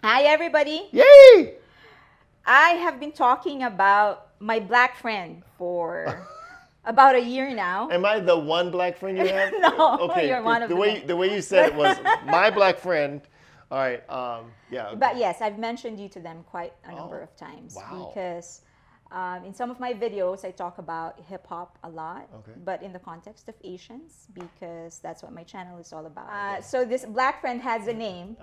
Hi, everybody. Yay! I have been talking about my black friend for about a year now. Am I the one black friend you have? No, Okay. you're one of the the way many. the way you said it was my black friend. All right. Yeah. Okay. But yes, I've mentioned you to them quite a number of times wow. because in some of my videos I talk about hip hop a lot, Okay. but in the context of Asians because that's what my channel is all about. So this black friend has a name.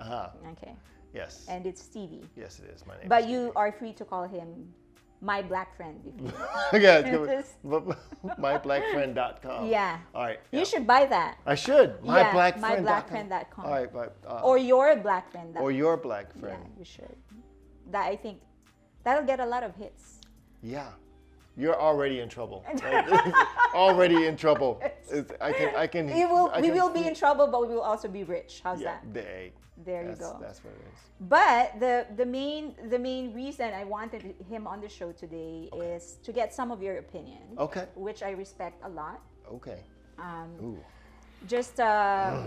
Okay. Yes. And it's Stevie. Yes, it is. My name. But is you are free to call him my black friend if you yeah. It's good. Myblackfriend.com. Yeah. All right. You yeah. should buy that. I should. Myblackfriend.com. All right. But, Or your black friend. or your black friend. Yeah, you should. That I think that'll get a lot of hits. Yeah. You're already in trouble. Already in trouble. I can. We will be in trouble, but we will also be rich. How's that? There you go. That's what it is. But the main reason I wanted him on the show today is to get some of your opinion. Okay. Which I respect a lot. Okay. Ooh. Just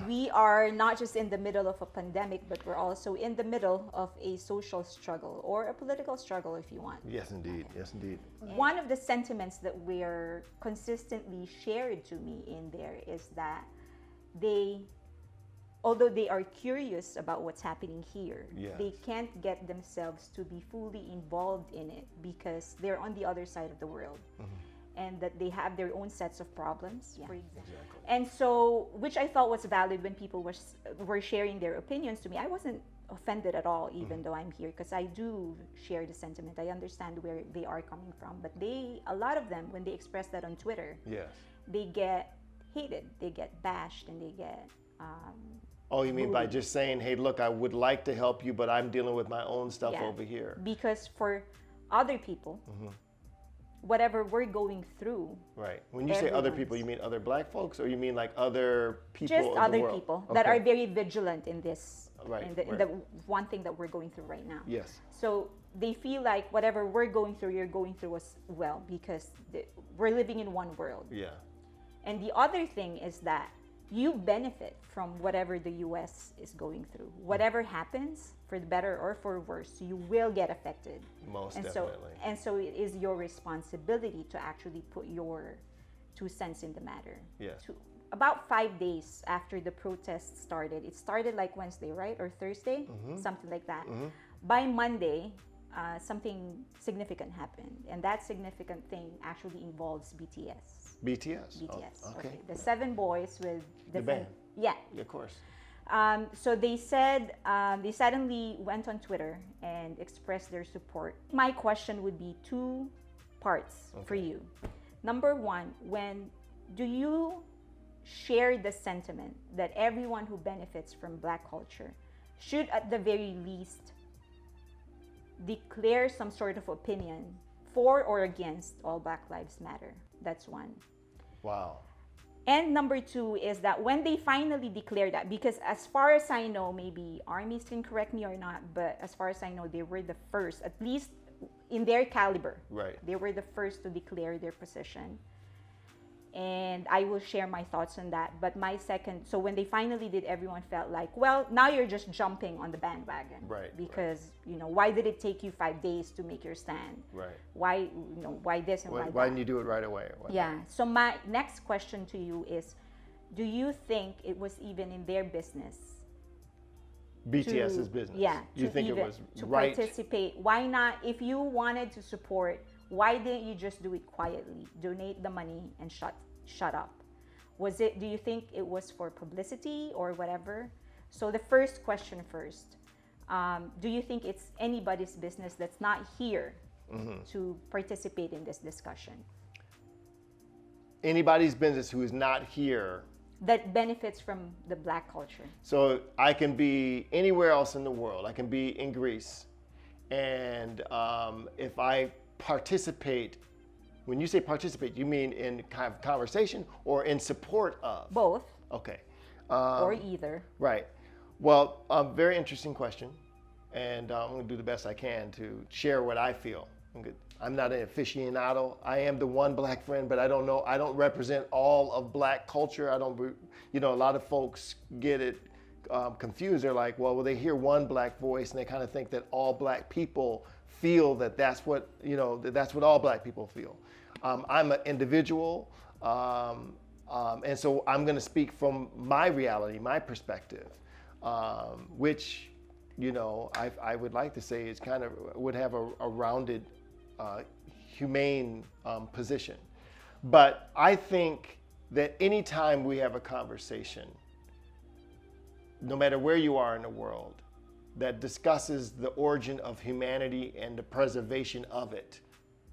we are not just in the middle of a pandemic, but we're also in the middle of a social struggle or a political struggle, if you want. Yes, indeed. Yes, indeed. One of the sentiments that we're consistently shared to me in there is that although they are curious about what's happening here, Yes. they can't get themselves to be fully involved in it because they're on the other side of the world. And that they have their own sets of problems, for example. Exactly. And so, which I thought was valid when people were sharing their opinions to me. I wasn't offended at all, even though I'm here, because I do share the sentiment. I understand where they are coming from. But a lot of them, when they express that on Twitter, Yes. they get hated, they get bashed, and they get Oh, you mean by bullied. just saying, hey, look, I would like to help you, but I'm dealing with my own stuff Yeah. over here. Because for other people, whatever we're going through, Right. When you say other Everyone's. people, you mean other black folks, or you mean like other people just of other the world? people that Okay. are very vigilant in this, Right, in right. the one thing that we're going through right now. Yes. So they feel like whatever we're going through, you're going through as well because we're living in one world. Yeah. And the other thing is that you benefit from whatever the U.S. is going through. Whatever happens, for the better or for worse, you will get affected. Most And definitely. so it is your responsibility to actually put your 2 cents in the matter. Yes. About 5 days after the protests started, it started like Wednesday, right? Or Thursday? Something like that. By Monday, something significant happened. And that significant thing actually involves BTS. BTS. BTS. Oh, okay. The 7 boys with The different. band. Yeah. Yeah, of course. So they said they suddenly went on Twitter and expressed their support. My question would be 2 parts for you. Number 1, do you share the sentiment that everyone who benefits from Black culture should at the very least declare some sort of opinion for or against all Black Lives Matter? That's 1. Wow. And number 2 is that when they finally declare that, because as far as I know, maybe armies can correct me or not, but as far as I know, they were the first, at least in their caliber. Right. They were the first to declare their position. And I will share my thoughts on that. But so when they finally did, everyone felt like, well, now you're just jumping on the bandwagon. Right, Because, why did it take you 5 days to make your stand? Right. Why, why this and why that? Why didn't you do it right away? Yeah. So my next question to you is, do you think it was even in their business? BTS's business. Yeah. You think it was to right? participate? Why not? If you wanted to support, why didn't you just do it quietly? Donate the money and shut up. Do you think it was for publicity or whatever? So the first question first. Do you think it's anybody's business that's not here to participate in this discussion? Anybody's business who is not here. That benefits from the Black culture. So I can be anywhere else in the world. I can be in Greece. And if I participate, when you say participate, you mean in kind of conversation or in support of? Both. Okay. Or either. Right. Well, very interesting question. And I'm going to do the best I can to share what I feel. I'm not an aficionado. I am the one Black friend, but I don't represent all of Black culture. A lot of folks get it confused. They're like, well, they hear one black voice and they kind of think that all black people feel that that's what, that's what all black people feel. I'm an individual, and so I'm going to speak from my reality, my perspective, which, I would like to say is kind of would have a rounded, humane position. But I think that anytime we have a conversation, no matter where you are in the world, that discusses the origin of humanity and the preservation of it,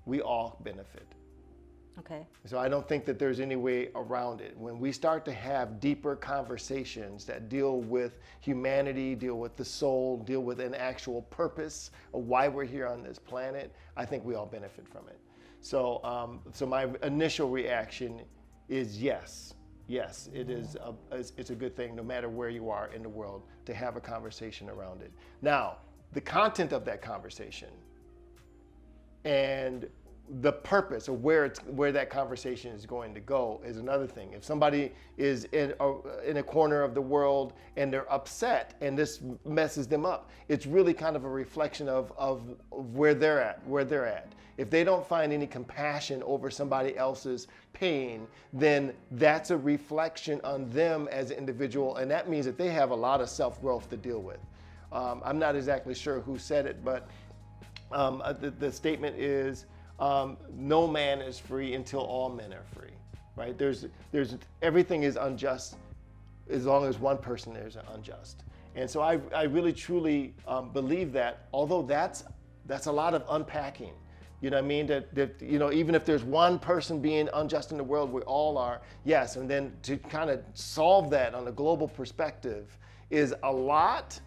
we all benefit. Okay. So I don't think that there's any way around it. When we start to have deeper conversations that deal with humanity, deal with the soul, deal with an actual purpose of why we're here on this planet, I think we all benefit from it. So, so my initial reaction is yes. Yes, it's a good thing no matter where you are in the world to have a conversation around it. Now, the content of that conversation and the purpose of where that conversation is going to go is another thing. If somebody is in a corner of the world and they're upset and this messes them up, it's really kind of a reflection of where they're at. If they don't find any compassion over somebody else's pain, then that's a reflection on them as an individual, and that means that they have a lot of self-growth to deal with. I'm not exactly sure who said it, but the statement is, no man is free until all men are free, right? There's everything is unjust as long as one person is unjust. And so I really truly believe that, although that's a lot of unpacking. You know what I mean? That even if there's one person being unjust in the world, we all are, yes. And then to kind of solve that on a global perspective is a lot,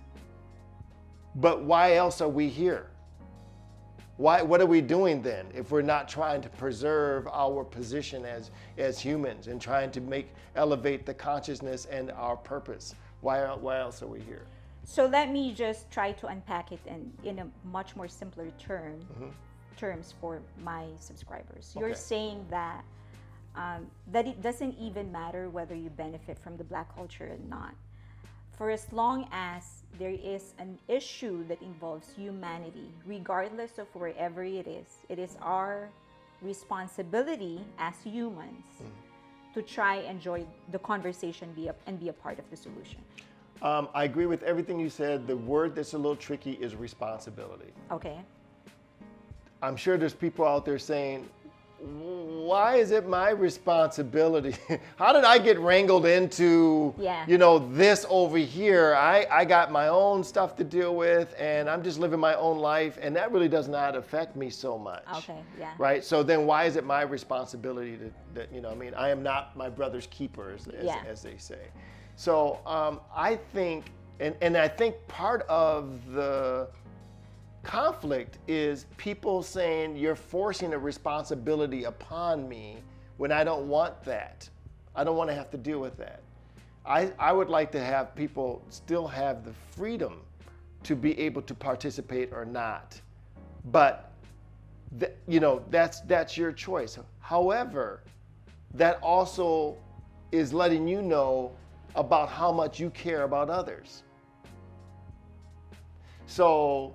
but why else are we here? What are we doing then if we're not trying to preserve our position as humans and trying to elevate the consciousness and our purpose? Why else are we here? So let me just try to unpack it in a much more simpler terms for my subscribers. Okay. You're saying that that it doesn't even matter whether you benefit from the black culture or not. For as long as there is an issue that involves humanity, regardless of wherever it is our responsibility as humans to try and join the conversation and be a part of the solution. I agree with everything you said. The word that's a little tricky is responsibility. Okay. I'm sure there's people out there saying, why is it my responsibility? How did I get wrangled into, this over here? I got my own stuff to deal with and I'm just living my own life and that really does not affect me so much. Okay, yeah. Right? So then why is it my responsibility I am not my brother's keeper, as they say. So I think, and I think part of the conflict is people saying you're forcing a responsibility upon me when I don't want that. I don't want to have to deal with that. I would like to have people still have the freedom to be able to participate or not. But that's your choice. However, that also is letting you know about how much you care about others. So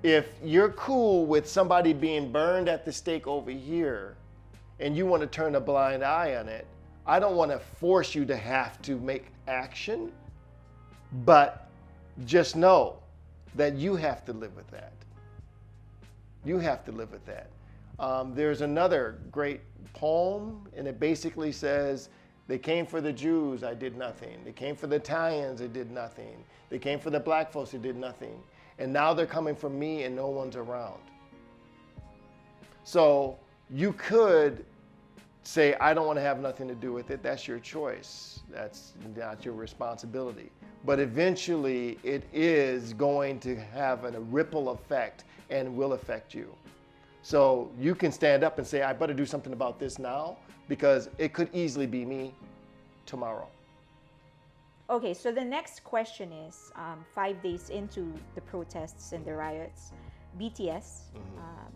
if you're cool with somebody being burned at the stake over here and you want to turn a blind eye on it, I don't want to force you to have to make action, but just know that you have to live with that. You have to live with that. There's another great poem, and it basically says, they came for the Jews, I did nothing. They came for the Italians, I did nothing. They came for the black folks, I did nothing. And now they're coming for me and no one's around. So you could say, I don't want to have nothing to do with it. That's your choice. That's not your responsibility. But eventually it is going to have a ripple effect and will affect you. So you can stand up and say, I better do something about this now because it could easily be me tomorrow. Okay, so the next question is, 5 days into the protests and the riots, BTS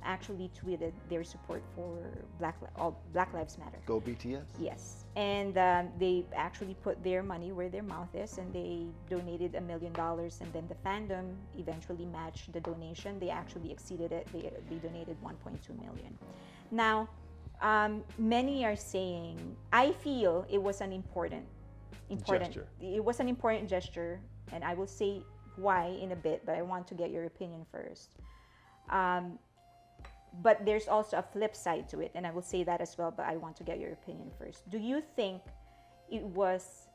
actually tweeted their support for Black Lives Matter. Go BTS? Yes, and they actually put their money where their mouth is, and they donated $1 million, and then the fandom eventually matched the donation. They actually exceeded it. They donated 1.2 million. Now, many are saying, I feel it was an important gesture. It was an important gesture, and I will say why in a bit, but I want to get your opinion first. But there's also a flip side to it, and I will say that as well, but I want to get your opinion first. Do you think it was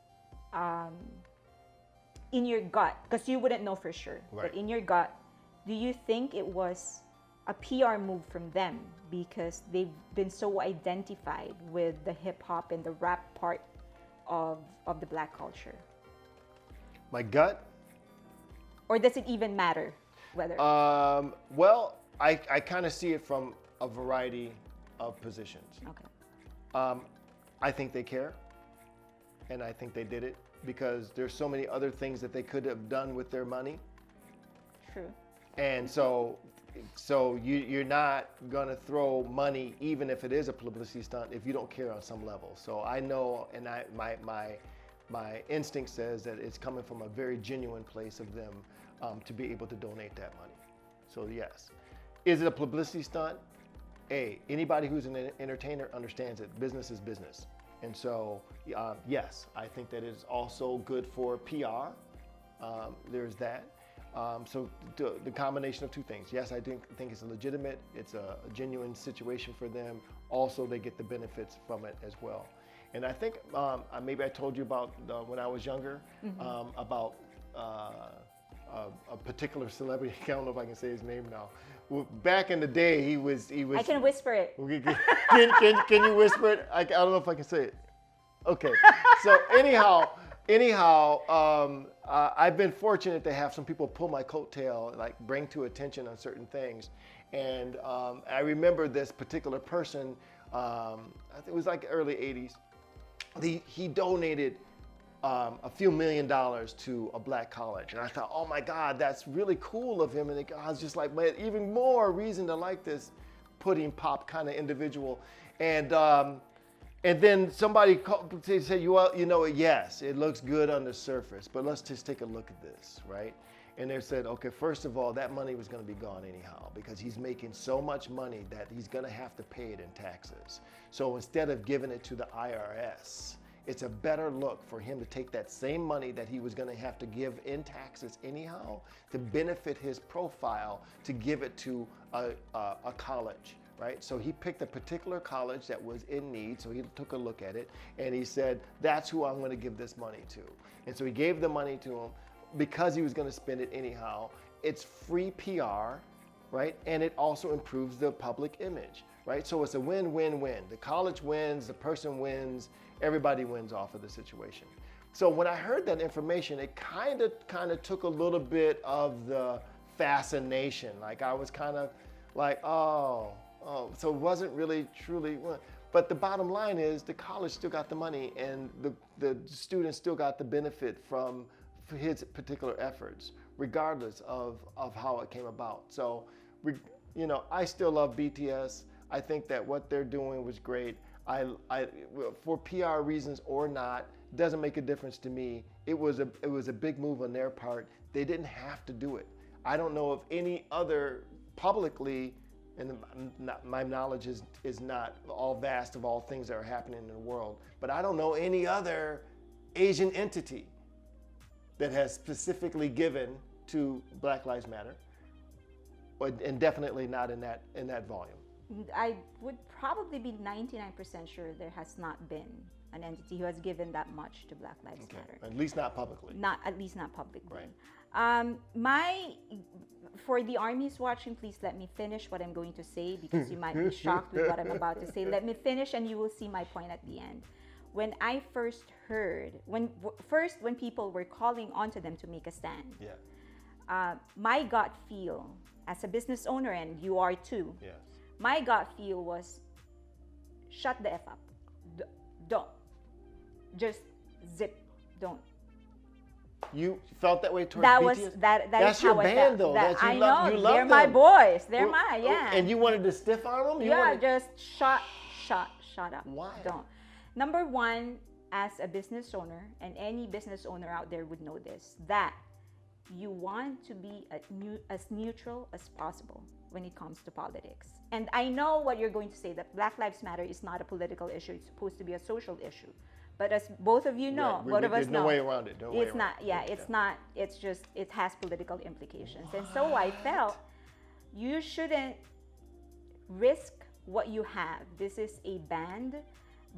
in your gut, because you wouldn't know for sure, right, but in your gut, do you think it was a PR move from them because they've been so identified with the hip hop and the rap part of the Black culture? My gut? Or does it even matter whether? Well, I kind of see it from a variety of positions. Okay. I think they care, and I think they did it because there's so many other things that they could have done with their money. True. And so you're not gonna throw money, even if it is a publicity stunt, if you don't care on some level. So I know, and my instinct says that it's coming from a very genuine place of them to be able to donate that money. So yes. Is it a publicity stunt? Anybody who's an entertainer understands that business is business. And so, yes, I think that is also good for PR. There's that. So the combination of two things. Yes, I think it's legitimate. It's a genuine situation for them. Also, they get the benefits from it as well. And I think maybe I told you about when I was younger, about a particular celebrity. I don't know if I can say his name now. Well, back in the day, he was. I can whisper it. Can you whisper it? I don't know if I can say it. Okay. So anyhow, I've been fortunate to have some people pull my coattail, like bring to attention on certain things. And I remember this particular person. I think it was like early '80s. He donated a few $1 million to a Black college, and I thought, oh my God, that's really cool of him. And I was just like, man, even more reason to like this pudding pop kind of individual. And then somebody said, you know, yes, it looks good on the surface, but let's just take a look at this, right? And they said, okay, first of all, that money was going to be gone anyhow because he's making so much money that he's going to have to pay it in taxes. So instead of giving it to the IRS, it's a better look for him to take that same money that he was going to have to give in taxes anyhow to benefit his profile, to give it to a college, right? So he picked a particular college that was in need, so he took a look at it, and he said, that's who I'm going to give this money to. And so he gave the money to him because he was going to spend it anyhow. It's free PR, right? And it also improves the public image, right? So it's a win-win-win. The college wins, the person wins, everybody wins off of the situation. So when I heard that information, it kind of took a little bit of the fascination. Like I was kind of like, oh, so it wasn't really truly. But the bottom line is the college still got the money, and the students still got the benefit from his particular efforts, regardless of how it came about. So, I still love BTS. I think that what they're doing was great. For PR reasons or not, doesn't make a difference to me. It was a big move on their part. They didn't have to do it. I don't know of any other publicly, and my knowledge is not all vast of all things that are happening in the world, but I don't know any other Asian entity that has specifically given to Black Lives Matter, and definitely not in that volume. I would probably be 99% sure there has not been an entity who has given that much to Black Lives Matter. At least not publicly. At least not publicly. Right. For the armies watching, please let me finish what I'm going to say because you might be shocked with what I'm about to say. Let me finish and you will see my point at the end. When I first heard, when people were calling onto them to make a stand, my gut feel as a business owner, and you are too, my gut feel was, shut the F up. Don't. Just zip. Don't. You felt that way towards That BTS? was that. That's is your how I band, felt. though. That, You I love, know you love they're them. my boys. They're Well, my yeah. And you wanted to stiff arm them? Just shut up. Why? Don't. Number one, as a business owner, and any business owner out there would know this, that you want to be as neutral as possible when it comes to politics. And I know what you're going to say, that Black Lives Matter is not a political issue. It's supposed to be a social issue. But as both of you know, both of us know, there's no way around it. It's not. Yeah, it's not. It's just, it has political implications. And so I felt you shouldn't risk what you have. This is a band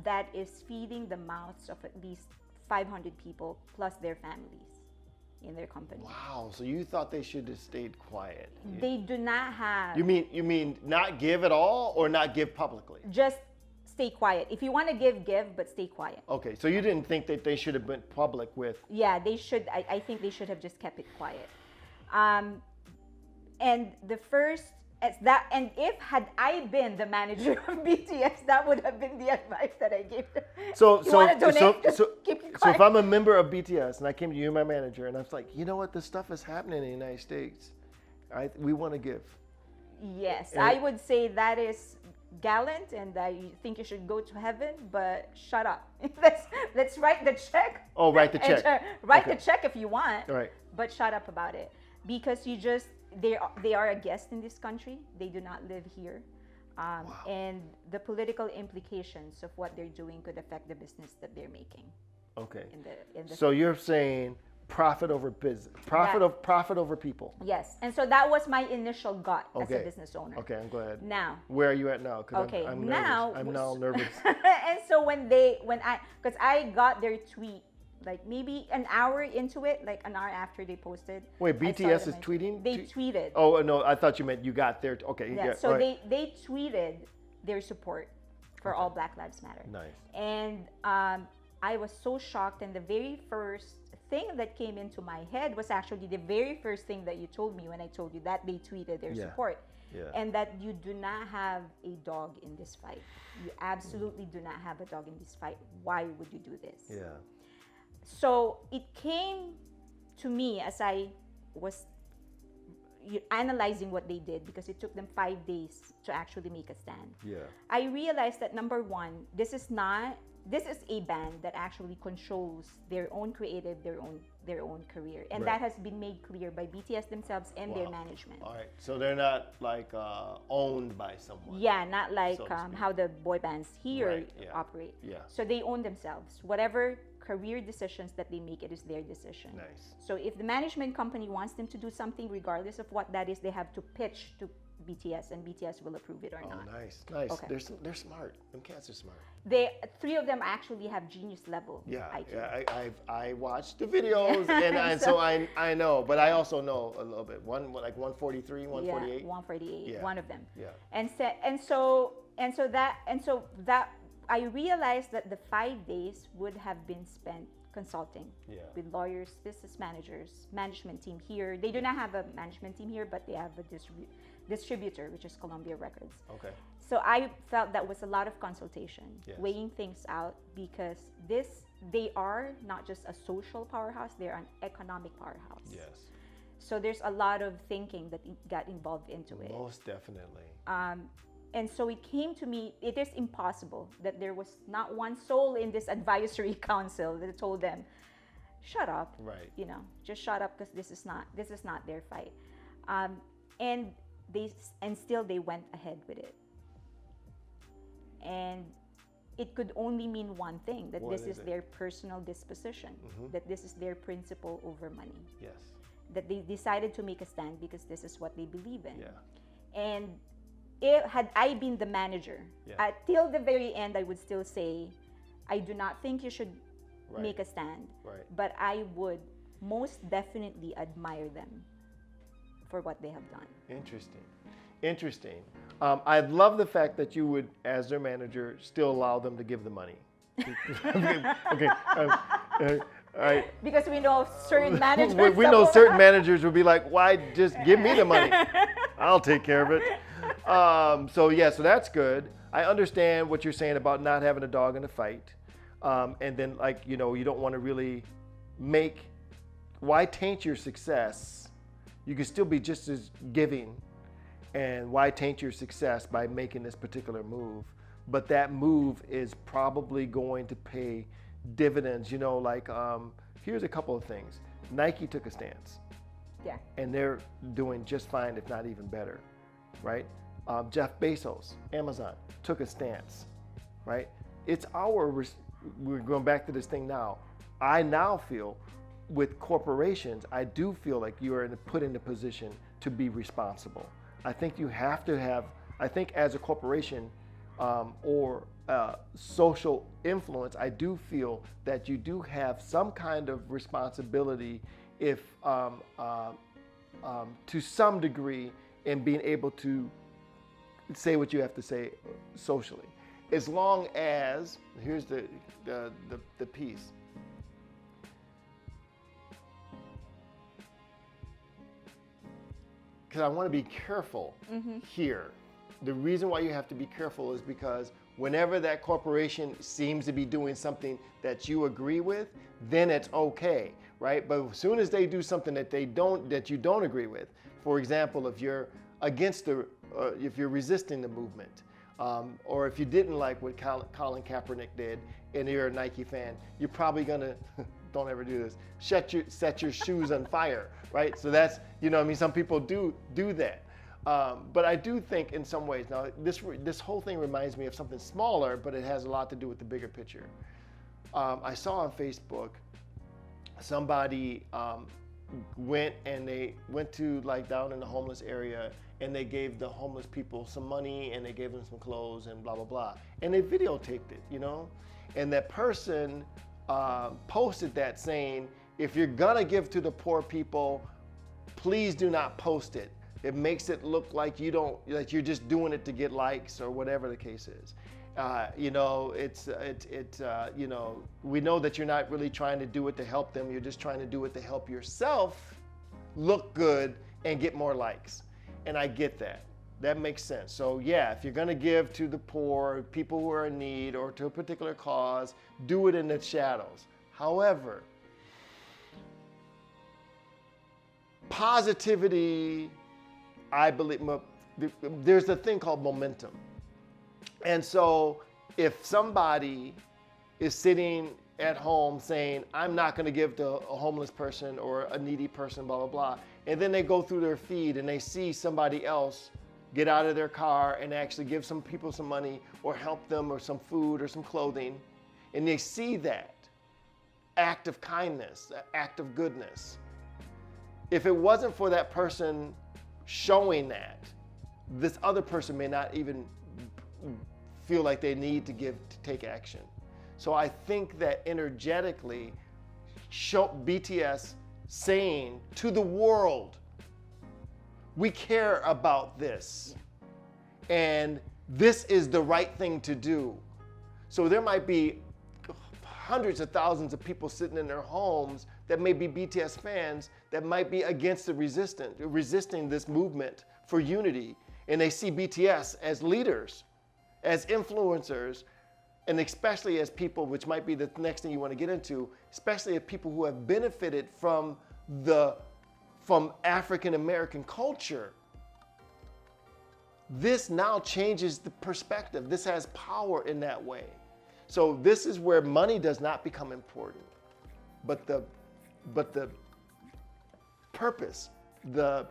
that is feeding the mouths of at least 500 people plus their families in their company. Wow. So you thought they should have stayed quiet? They do not have. You mean not give at all, or not give publicly? Just stay quiet. If you want to give, but stay quiet. Okay. So you didn't think that they should have been public with? Yeah, they should. I think they should have just kept it quiet. And the first. And if had I been the manager of BTS, that would have been the advice that I gave them. So Keep it so quiet. if I'm a member of BTS and I came to you, my manager, and I was like, you know what, this stuff is happening in the United States. We want to give. Yes, And I would say that is gallant, and I think you should go to heaven. But shut up. let's write the check. Oh, write the check. Write Okay. the check if you want. All right. But shut up about it, because they are a guest in this country. They do not live here. And the political implications of what they're doing could affect the business that they're making. Okay. In the So you're saying profit over business, profit over people. Yes, and so that was my initial gut as a business owner. Okay, I'm glad. Now, Where are you at now? 'Cause okay, I'm now nervous. I'm now nervous. And so because I got their tweet like maybe an hour into it, like an hour after they posted. Wait, I BTS started is tweeting? They tweeted. Oh no, I thought you meant you got there. Okay, Yeah, yeah. so right. they tweeted their support for all Black Lives Matter. Nice. And I was so shocked, and the very first thing that came into my head was actually the very first thing that you told me when I told you that they tweeted their support. Yeah. And that you do not have a dog in this fight. You absolutely do not have a dog in this fight. Why would you do this? Yeah. So it came to me as I was analyzing what they did, because it took them 5 days to actually make a stand. Yeah. I realized that number one, this is a band that actually controls their own creative, their own career, and that has been made clear by BTS themselves and their management. All right, so they're not like owned by someone. Yeah, not like so to speak. how the boy bands here operate. Yeah. So they own themselves. Whatever career decisions that they make, it is their decision. Nice. So if the management company wants them to do something, regardless of what that is, they have to pitch to BTS, and BTS will approve it or not. Oh, nice. Okay. They're smart. Them cats are smart. Three of them actually have genius level IQ. Yeah. I watched the videos, and so I know, but I also know a little bit. One like 143, 148. Yeah, 148. Yeah. One of them. Yeah. And so that I realized that the 5 days would have been spent consulting with lawyers, business managers, management team here. They do not have a management team here, but they have a distributor, which is Columbia Records. Okay. So I felt that was a lot of consultation, weighing things out, because they are not just a social powerhouse, they're an economic powerhouse. Yes. So there's a lot of thinking that got involved into it. Most definitely. And so it came to me, it is impossible that there was not one soul in this advisory council that told them, shut up. Right. Just shut up, because this is not their fight. And still they went ahead with it. And it could only mean one thing, that this is their personal disposition, that this is their principle over money. Yes. That they decided to make a stand because this is what they believe in. Yeah. And had I been the manager, till the very end, I would still say, I do not think you should make a stand. Right. But I would most definitely admire them for what they have done. Interesting. I love the fact that you would, as their manager, still allow them to give the money. Okay. All right. Because we know certain managers. We know certain managers would be like, "Why just give me the money? I'll take care of it." So that's good. I understand what you're saying about not having a dog in the fight, and then you don't want to really make why taint your success? You can still be just as giving, and why taint your success by making this particular move? But that move is probably going to pay dividends. You know, like here's a couple of things. Nike took a stance. Yeah. And they're doing just fine, if not even better, right? Jeff Bezos, Amazon, took a stance, right? It's we're going back to this thing now. I now feel with corporations, I do feel like you are put in a position to be responsible. I think you have to have, I think as a corporation or social influence, I do feel that you do have some kind of responsibility if to some degree in being able to say what you have to say socially. As long as, here's the piece. Because I want to be careful here. The reason why you have to be careful is because whenever that corporation seems to be doing something that you agree with, then it's okay, right? But as soon as they do something that you don't agree with, for example, if you're against if you're resisting the movement, or if you didn't like what Colin Kaepernick did and you're a Nike fan, you're probably gonna, don't ever do this, set your shoes on fire, right? So that's, I mean, some people do that. But I do think in some ways, now this whole thing reminds me of something smaller, but it has a lot to do with the bigger picture. I saw on Facebook, somebody went to like down in the homeless area, and they gave the homeless people some money and they gave them some clothes and blah, blah, blah. And they videotaped it, And that person posted that saying, if you're gonna give to the poor people, please do not post it. It makes it look like you're just doing it to get likes or whatever the case is. We know that you're not really trying to do it to help them. You're just trying to do it to help yourself look good and get more likes. And I get that. That makes sense. So yeah, if you're gonna give to the poor, people who are in need, or to a particular cause, do it in the shadows. However, positivity, I believe, there's a thing called momentum. And so if somebody is sitting at home saying, I'm not going to give to a homeless person or a needy person, blah, blah, blah, and then they go through their feed and they see somebody else get out of their car and actually give some people some money or help them or some food or some clothing, and they see that act of kindness, that act of goodness. If it wasn't for that person showing that, this other person may not even feel like they need to take action. So I think that energetically, BTS saying to the world, we care about this, and this is the right thing to do. So there might be hundreds of thousands of people sitting in their homes that may be BTS fans that might be against resisting this movement for unity, and they see BTS as leaders, as influencers, and especially as people, which might be the next thing you want to get into, especially as people who have benefited from African American culture. This now changes the perspective. This has power in that way. So this is where money does not become important, but the purpose, the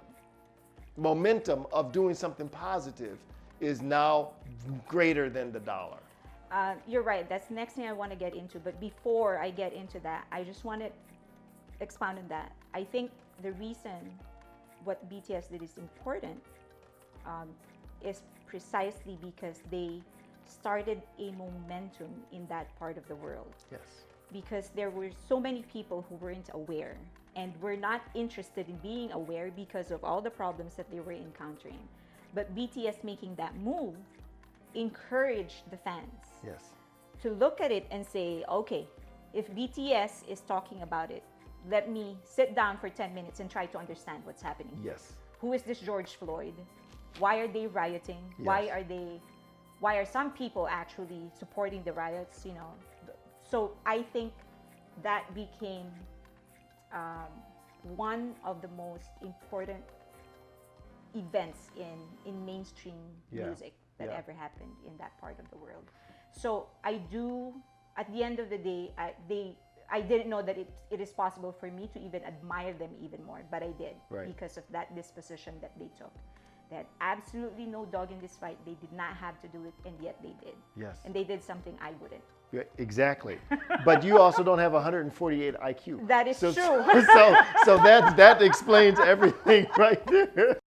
momentum of doing something positive is now greater than the dollar. You're right. That's the next thing I want to get into. But before I get into that, I just want to expound on that. I think the reason what BTS did is important is precisely because they started a momentum in that part of the world. Yes. Because there were so many people who weren't aware and were not interested in being aware because of all the problems that they were encountering. But BTS making that move encouraged the fans to look at it and say, okay, if BTS is talking about it, let me sit down for 10 minutes and try to understand what's happening. Yes. Who is this George Floyd? Why are they rioting? Yes. Why are some people actually supporting the riots? So I think that became one of the most important events in mainstream music that ever happened in that part of the world. So I do, at the end of the day, I didn't know that it is possible for me to even admire them even more, but I did because of that disposition that they took. They had absolutely no dog in this fight. They did not have to do it, and yet they did. Yes. And they did something I wouldn't. Yeah, exactly. But you also don't have 148 IQ. That is true. So that explains everything right there.